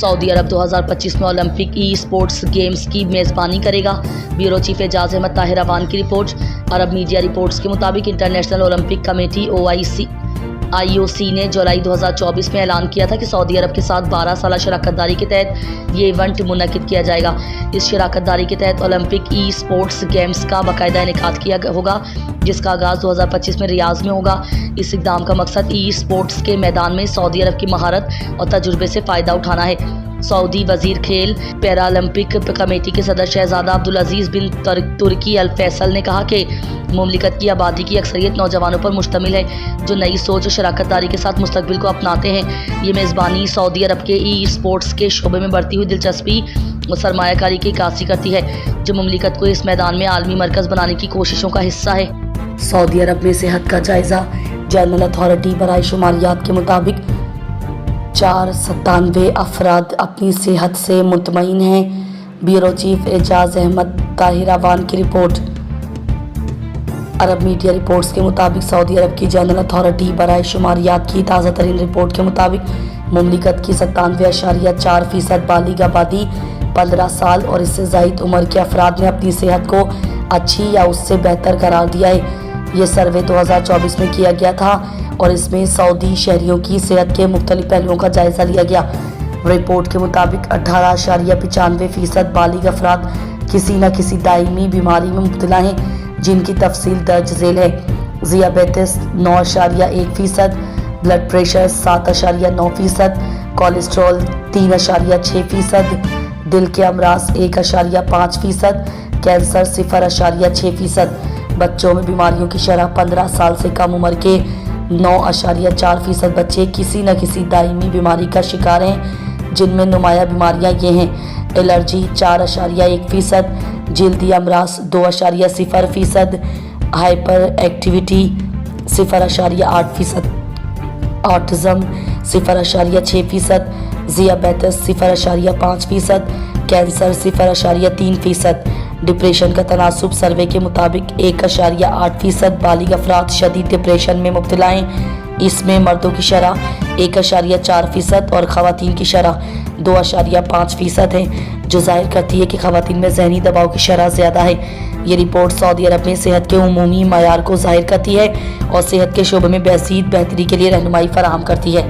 سعودی عرب 2025 میں Olympic e sports games کی میزبانی کرے گا۔ بیورو چیف اعجاز احمد طاہر اوان کی رپورٹ۔ عرب میڈیا رپورٹس کے مطابق انٹرنیشنل اولمپک کمیٹی IOC نے جولائی 2024 میں اعلان کیا تھا کہ سعودی عرب کے ساتھ 12 سالہ شراکت داری کے تحت یہ ایونٹ منعقد کیا جائے گا۔ اس شراکت داری کے تحت اولمپک ای اسپورٹس گیمز کا باقاعدہ انعقاد کیا ہوگا، جس کا آغاز 2025 میں ریاض میں ہوگا۔ اس اقدام کا مقصد ای اسپورٹس کے میدان میں سعودی عرب کی مہارت اور تجربے سے فائدہ اٹھانا ہے۔ سعودی وزیر کھیل پیرالمپک کمیٹی کے صدر شہزادہ عبدالعزیز بن ترکی الفیصل نے کہا کہ مملکت کی آبادی کی اکثریت نوجوانوں پر مشتمل ہے جو نئی سوچ اور شراکت داری کے ساتھ مستقبل کو اپناتے ہیں۔ یہ میزبانی سعودی عرب کے ای اسپورٹس کے شعبے میں بڑھتی ہوئی دلچسپی اور سرمایہ کاری کی عکاسی کرتی ہے، جو مملکت کو اس میدان میں عالمی مرکز بنانے کی کوششوں کا حصہ ہے۔ سعودی عرب میں صحت کا جائزہ۔ جنرل اتھارٹی برائے شماریات کے مطابق 497 افراد اپنی صحت سے مطمئن ہیں۔ بیورو چیف اعجاز احمد طاہر اوان کی رپورٹ۔ عرب میڈیا رپورٹس کے مطابق سعودی عرب کی جنرل اتھارٹی برائے شماریات کی تازہ ترین رپورٹ کے مطابق مملکت کی 97.4% بالغ آبادی 15 سال اور اس سے زائد عمر کے افراد نے اپنی صحت کو اچھی یا اس سے بہتر قرار دیا ہے۔ یہ سروے 2024 میں کیا گیا تھا اور اس میں سعودی شہریوں کی صحت کے مختلف پہلوؤں کا جائزہ لیا گیا۔ رپورٹ کے مطابق 18.95% بالغ افراد کسی نہ کسی دائمی بیماری میں مبتلا ہیں، جن کی تفصیل درج ذیل ہے۔ ذیابیطس 9.1%، بلڈ پریشر 7.9%، کولیسٹرول 3.6%، دل کے امراض 1.5%، کینسر 0.6%۔ بچوں میں بیماریوں کی شرح 15 سال سے کم عمر کے 9.4% بچے کسی نہ کسی دائمی بیماری کا شکار ہیں، جن میں نمایاں بیماریاں یہ ہیں: الرجی 4.1%، جلدی امراض 2.0%، ہائپر ایکٹیویٹی 0.8%، آٹزم 0.6%، ذیابیطس 0.5%، کینسر 0.3%۔ ڈپریشن کا تناسب سروے کے مطابق 1.8% بالغ افراد شدید ڈپریشن میں مبتلا ہیں۔ اس میں مردوں کی شرح 1.4% اور خواتین کی شرح 2.5% ہے، جو ظاہر کرتی ہے کہ خواتین میں ذہنی دباؤ کی شرح زیادہ ہے۔ یہ رپورٹ سعودی عرب میں صحت کے عمومی معیار کو ظاہر کرتی ہے اور صحت کے شعبے میں مزید بہتری کے لیے رہنمائی فراہم کرتی ہے۔